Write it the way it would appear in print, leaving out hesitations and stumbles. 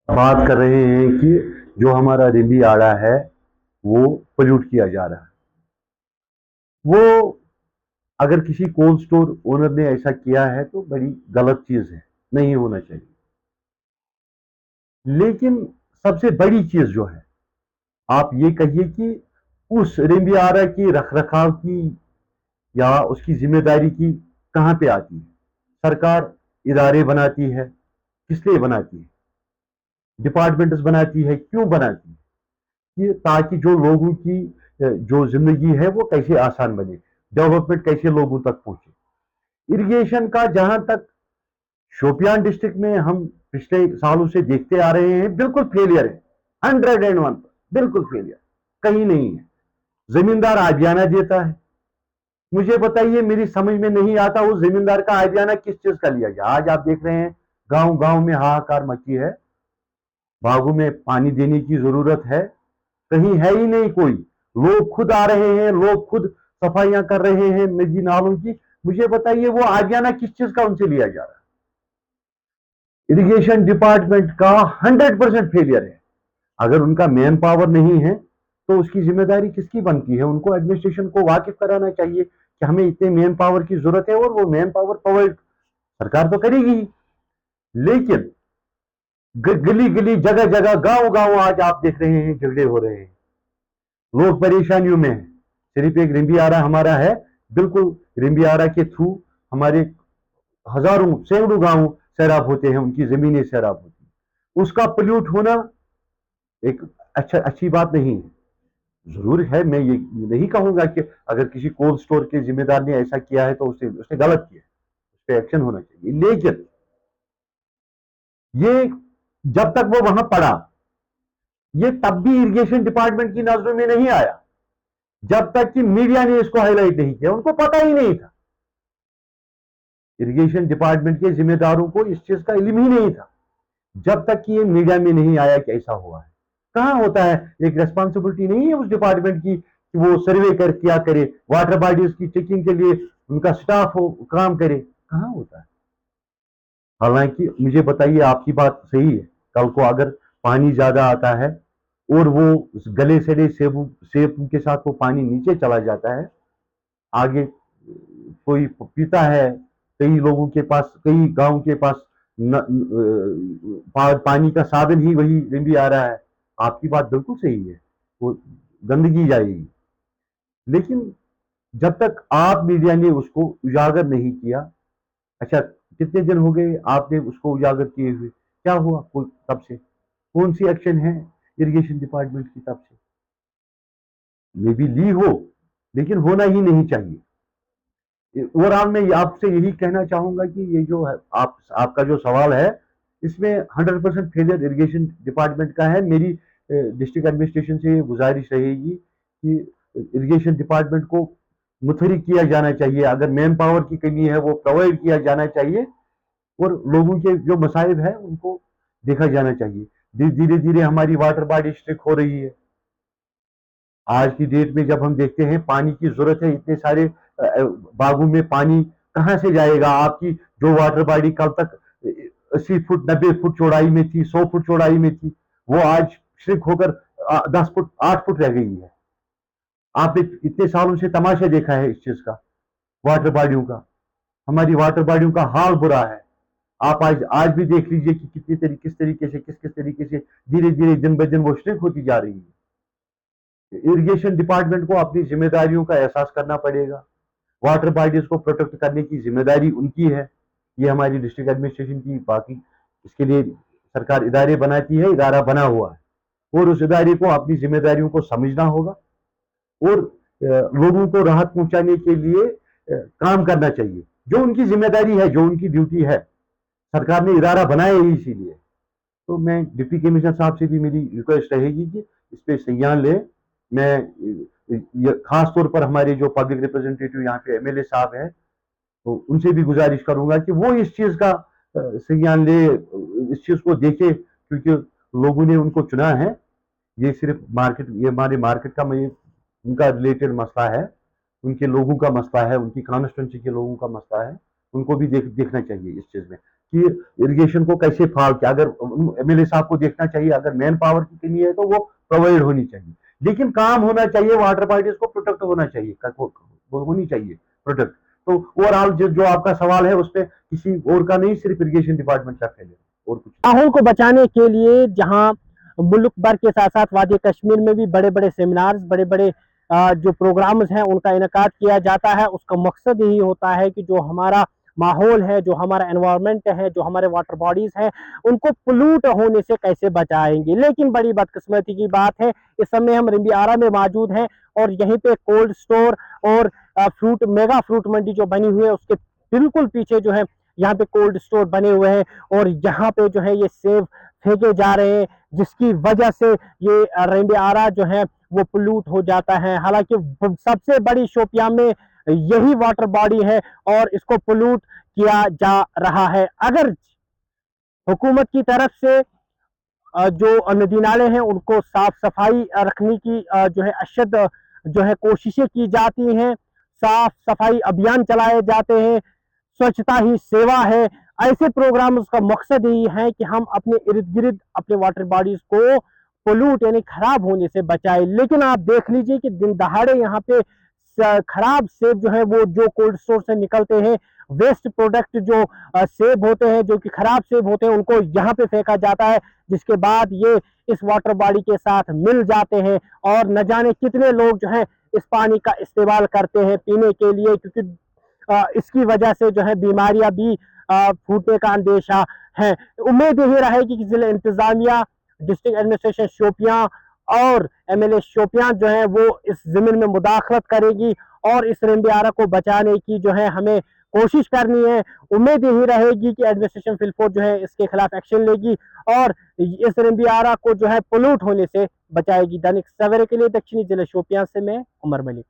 बात कर रहे हैं कि जो हमारा रिंबी आड़ा है वो पोल्यूट किया जा रहा है। वो अगर किसी कोल्ड स्टोर ओनर ने ऐसा किया है तो बड़ी गलत चीज है, नहीं होना चाहिए। लेकिन सबसे बड़ी चीज जो है, आप ये कहिए कि उस रिंबी आड़ा की रख रखाव की या उसकी जिम्मेदारी की कहां पे आती है। सरकार इदारे बनाती है, किस लिए बनाती है? डिपार्टमेंट्स बनाती है, क्यों बनाती है? कि ताकि जो लोगों की जो जिंदगी है वो कैसे आसान बने, डेवलपमेंट कैसे लोगों तक पहुंचे। इरिगेशन का जहां तक शोपियान डिस्ट्रिक्ट में हम पिछले सालों से देखते आ रहे हैं, बिल्कुल फेलियर है। 101, बिल्कुल फेलियर, कहीं नहीं है। जमींदार आजियाना देता है। मुझे बताइए, मेरी समझ में नहीं आता उस जमींदार का आजियाना किस चीज का लिया गया। आज आप देख रहे हैं गांव गांव में हाहाकार मची है, बागों में पानी देने की जरूरत है, कहीं है ही नहीं कोई। लोग खुद आ रहे हैं, लोग खुद सफाइयां कर रहे हैं नदी नालों की। मुझे बताइए वो आजियाना किस चीज का उनसे लिया जा रहा है। इरिगेशन डिपार्टमेंट का 100% फेलियर है। अगर उनका मैन पावर नहीं है तो उसकी जिम्मेदारी किसकी बनती है? उनको एडमिनिस्ट्रेशन को वाकिफ कराना चाहिए कि हमें इतने मैन पावर की जरूरत है और वो मैन पावर प्रोवाइड सरकार तो करेगी ही। लेकिन गली गली जगह जगह गांव गांव आज आप देख रहे हैं झगड़े हो रहे हैं, लोग परेशानियों में है। सिर्फ एक रिंबियारा हमारा है, बिल्कुल रिंबियारा के थ्रू हमारे हजारों सैकड़ों गांव सैराब होते हैं, उनकी जमीनें सैराब होती हैं। उसका पोल्यूट होना एक अच्छी बात नहीं है। जरूर है, मैं ये नहीं कहूंगा कि अगर किसी कोल्ड स्टोर के जिम्मेदार ने ऐसा किया है तो उसने उसने गलत किया, उस पर एक्शन होना चाहिए। लेकिन ये जब तक वो वहां पड़ा, ये तब भी इरिगेशन डिपार्टमेंट की नजरों में नहीं आया जब तक कि मीडिया ने इसको हाईलाइट नहीं किया। उनको पता ही नहीं था, इरिगेशन डिपार्टमेंट के जिम्मेदारों को इस चीज का इल्म ही नहीं था जब तक कि ये मीडिया में नहीं आया कि ऐसा हुआ है। कहां होता है, एक रेस्पॉन्सिबिलिटी नहीं है उस डिपार्टमेंट की कि वो सर्वे कर किया करे, वाटर बॉडीज की चेकिंग के लिए उनका स्टाफ हो काम करे? कहां होता है? हालांकि मुझे बताइए, आपकी बात सही है, कल को अगर पानी ज्यादा आता है और वो गले सड़े सेब के साथ वो पानी नीचे चला जाता है, आगे कोई पीता है, कई लोगों के पास, कई गांव के पास पानी का साधन ही वही रिंबी आ रहा है। आपकी बात बिल्कुल सही है, वो गंदगी जाएगी। लेकिन जब तक आप मीडिया ने उसको उजागर नहीं किया, अच्छा कितने दिन हो गए आपने उसको उजागर किए हुए, क्या हुआ कोई तब से? कौन सी एक्शन है इरिगेशन डिपार्टमेंट की तब से? मे बी ली हो, लेकिन होना ही नहीं चाहिए। ओवरऑल मैं आपसे यही कहना चाहूंगा कि ये जो है आपका जो सवाल है, इसमें 100% फेलियर इरिगेशन डिपार्टमेंट का है। मेरी डिस्ट्रिक्ट एडमिनिस्ट्रेशन से गुजारिश रहेगी कि इरिगेशन डिपार्टमेंट को मुतहरिक किया जाना चाहिए, अगर मैन पावर की कमी है वो प्रोवाइड किया जाना चाहिए, और लोगों के जो मसाइब है उनको देखा जाना चाहिए। धीरे धीरे हमारी वाटर बॉडी स्ट्रिक हो रही है। आज की डेट में जब हम देखते हैं पानी की जरूरत है, इतने सारे बागों में पानी कहां से जाएगा? आपकी जो वाटर बॉडी कल तक 80 फुट 90 फुट चौड़ाई में थी, 100 फुट चौड़ाई में थी, वो आज श्रिंक होकर 10 फुट 8 फुट रह गई है। आपने इतने सालों से तमाशा देखा है इस चीज का, वाटर बॉडियों का। हमारी वाटर बॉडियों का हाल बुरा है। आप आज भी देख लीजिए कि कितनी तरीके किस तरीके से किस किस तरीके से धीरे धीरे दिन ब दिन वो श्रिंक होती जा रही है। इरिगेशन डिपार्टमेंट को अपनी जिम्मेदारियों का एहसास करना पड़ेगा। वाटर बॉडीज को प्रोटेक्ट करने की जिम्मेदारी उनकी है, ये हमारी डिस्ट्रिक्ट एडमिनिस्ट्रेशन की। बाकी इसके लिए सरकार इदारे बनाती है, इदारा बना हुआ है, और उस इदारे को अपनी जिम्मेदारियों को समझना होगा और लोगों को राहत पहुंचाने के लिए काम करना चाहिए। जो उनकी जिम्मेदारी है, जो उनकी ड्यूटी है, सरकार ने इदारा बनाया ही इसीलिए। तो मैं डिप्टी कमिश्नर साहब से भी मेरी रिक्वेस्ट रहेगी कि इस पे संज्ञान ले। मैं खास तौर पर हमारे जो पब्लिक रिप्रेजेंटेटिव यहाँ पे एमएलए साहब हैं, तो उनसे भी गुजारिश करूंगा कि वो इस चीज का संज्ञान ले, इस चीज को देखे, क्योंकि लोगों ने उनको चुना है। ये सिर्फ मार्केट, ये हमारे मार्केट का उनका रिलेटेड मसला है, उनके लोगों का मसला है, उनकी कॉन्स्टिट्यूंसी के लोगों का मसला है। उनको भी देखना चाहिए इस चीज में। कि इरिगेशन को कैसे फाल किया। अगर एमएलए साहब को देखना चाहिए, अगर मैन पावर की कमी है तो वो प्रोवाइड होनी चाहिए, लेकिन काम होना चाहिए, वाटर बॉडीज को प्रोटेक्ट होना चाहिए, वो होनी चाहिए प्रोटेक्ट। तो ओवरऑल जो आपका सवाल है उस पर किसी और का नहीं, सिर्फ इरिगेशन डिपार्टमेंट का फेलियर और कुछ नहीं। माहौल को बचाने के लिए जहां मुल्क भर के साथ साथ वादी कश्मीर में भी बड़े बड़े सेमिनार्स, बड़े बड़े जो प्रोग्राम्स हैं उनका इनकाद किया जाता है, उसका मकसद यही होता है कि जो हमारा माहौल है, जो हमारा एनवायरनमेंट है, जो हमारे वाटर बॉडीज हैं, उनको पोल्यूट होने से कैसे बचाएंगे। लेकिन बड़ी बदकिस्मती की बात है, इस समय हम रिम्बी आरा में मौजूद हैं और यहीं पे कोल्ड स्टोर और फ्रूट मेगा फ्रूट मंडी जो बनी हुई है उसके बिल्कुल पीछे जो है यहाँ पे कोल्ड स्टोर बने हुए हैं और यहाँ पे जो है ये सेब फेंके जा रहे हैं, जिसकी वजह से ये रिम्बी आरा जो है वो पोल्यूट हो जाता है। हालांकि सबसे बड़ी शोपियां में यही वाटर बॉडी है और इसको पोल्यूट किया जा रहा है। अगर हुकूमत की तरफ से जो नदी नाले हैं उनको साफ सफाई रखने की जो है अशद जो है कोशिशें की जाती हैं, साफ सफाई अभियान चलाए जाते हैं, स्वच्छता ही सेवा है, ऐसे प्रोग्राम का मकसद यही है कि हम अपने इर्द गिर्द अपने वाटर बॉडीज को पोल्यूट यानी खराब होने से बचाए। लेकिन आप देख लीजिए कि दिन दहाड़े यहाँ पे खराब सेब जो है वो जो कोल्ड स्टोर से निकलते हैं, वेस्ट प्रोडक्ट जो सेब होते हैं, जो कि खराब सेब होते हैं, उनको यहाँ पे फेंका जाता है, जिसके बाद ये इस वाटर बॉडी के साथ मिल जाते हैं और न जाने कितने लोग जो है इस पानी का इस्तेमाल करते हैं पीने के लिए, क्योंकि इसकी वजह से जो है बीमारियां भी फूटने का अंदेशा है। उम्मीद यही रहेगी कि जिला इंतजामिया, डिस्ट्रिक्ट एडमिनिस्ट्रेशन शोपियां और एमएलए शोपियां जो है वो इस जमीन में मुदाखलत करेगी और इस रिम्बी आरा को बचाने की जो है हमें कोशिश करनी है। उम्मीद यही रहेगी कि एडमिनिस्ट्रेशन फिलपोर्ट जो है इसके खिलाफ एक्शन लेगी और इस रिम्बी आरा को जो है पोल्यूट होने से बचाएगी। दैनिक सवेरे के लिए दक्षिणी जिले शोपियां से मैं उमर मलिक।